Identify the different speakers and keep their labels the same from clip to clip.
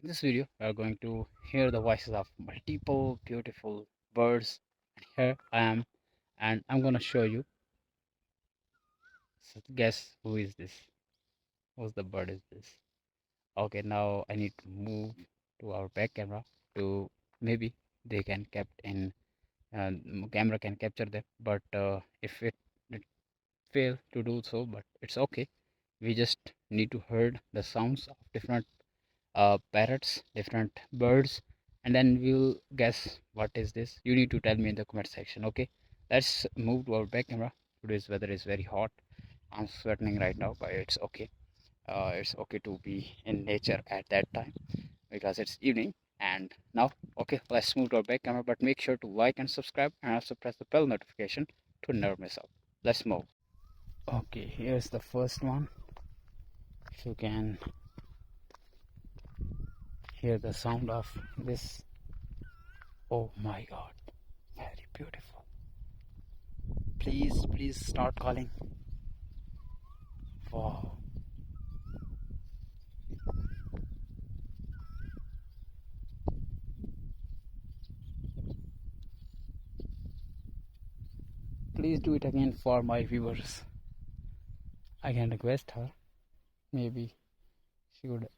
Speaker 1: In this video, we are going to hear the voices of multiple beautiful birds. Here I am, and I'm gonna show you. So guess who is this? Whose the bird is this? Okay, now I need to move to our back camera to maybe they can kept in camera can capture them, but if it fail to do so, but it's okay. We just need to heard the sounds of different parrots, different birds, and then we'll guess what is this. You need to tell me in the comment section. Okay, let's move to our back camera. Today's weather is very hot. I'm sweating right now, but it's okay. It's okay to be in nature at that time because it's evening. And now, okay, let's move to our back camera. But make sure to like and subscribe, and also press the bell notification to never miss out. Let's move. Okay, here's the first one. If you can hear the sound of this. Oh my god, very beautiful. Please start calling. Wow. Please do it again for my viewers. I can request her. Maybe she would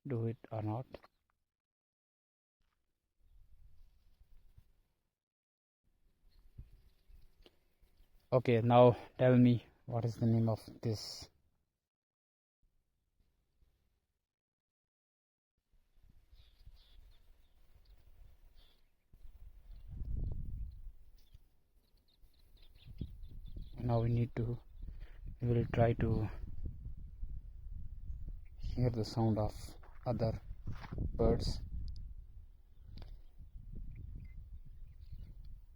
Speaker 1: do it or not. Okay, now tell me what is the name of this. Now we will try to hear the sound of other birds.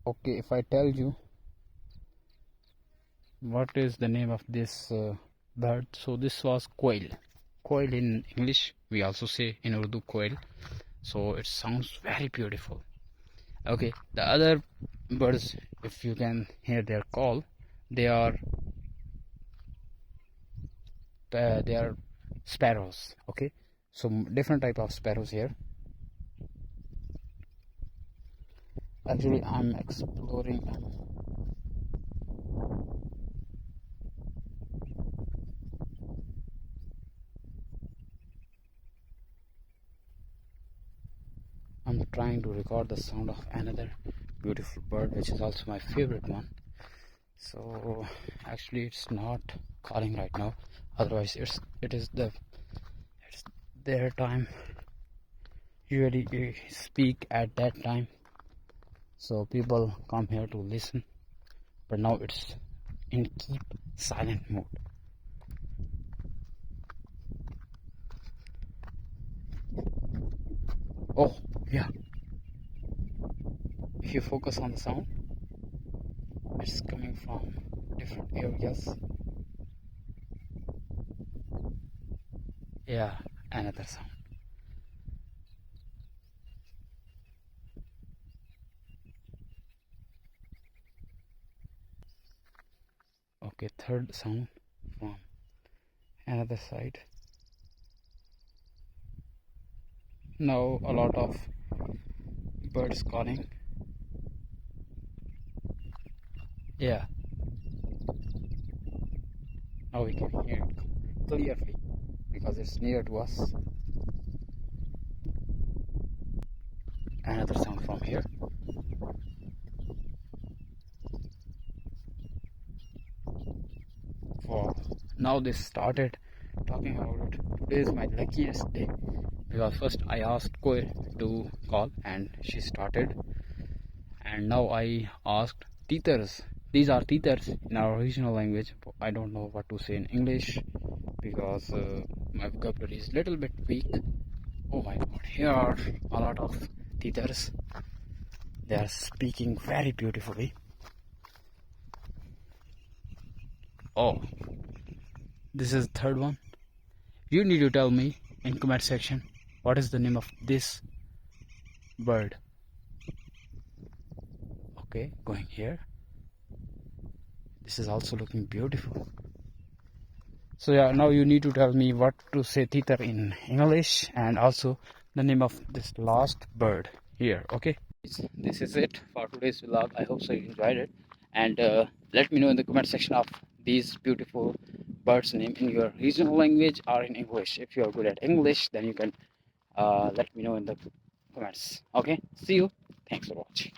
Speaker 1: Okay, if I tell you what is the name of this bird, so this was quail. Quail in English, we also say in Urdu quail, so it sounds very beautiful. Okay, the other birds, if you can hear their call, they are sparrows. Okay, so different type of sparrows here. Actually, I'm exploring. I'm trying to record the sound of another beautiful bird, which is also my favorite one. So actually, it's not calling right now. Otherwise, it is their time. Usually, they speak at that time, so people come here to listen. But now it's in keep silent mode. Oh yeah, if you focus on the sound, it's coming from different areas. Yeah, another sound. Okay, third sound from another side. Now a lot of birds calling. Yeah, now we can hear it clearly because it's near to us. Another sound from here. Wow, now they started talking about it. Today is my luckiest day because first I asked Koi to call and she started, and now I asked teethers. These are teethers in our original language. I don't know what to say in English because my vocabulary is little bit weak. Oh my god, here are a lot of teethers. They are speaking very beautifully. Oh, this is the third one. You need to tell me in comment section what is the name of this bird. Okay, going here. This is also looking beautiful. So yeah, now you need to tell me what to say teeter in English and also the name of this last bird here. Okay, this is it for today's vlog. I hope so you enjoyed it, and let me know in the comment section of these beautiful birds name in your regional language or in English. If you are good at English, then you can let me know in the comments. Okay, see you. Thanks for watching.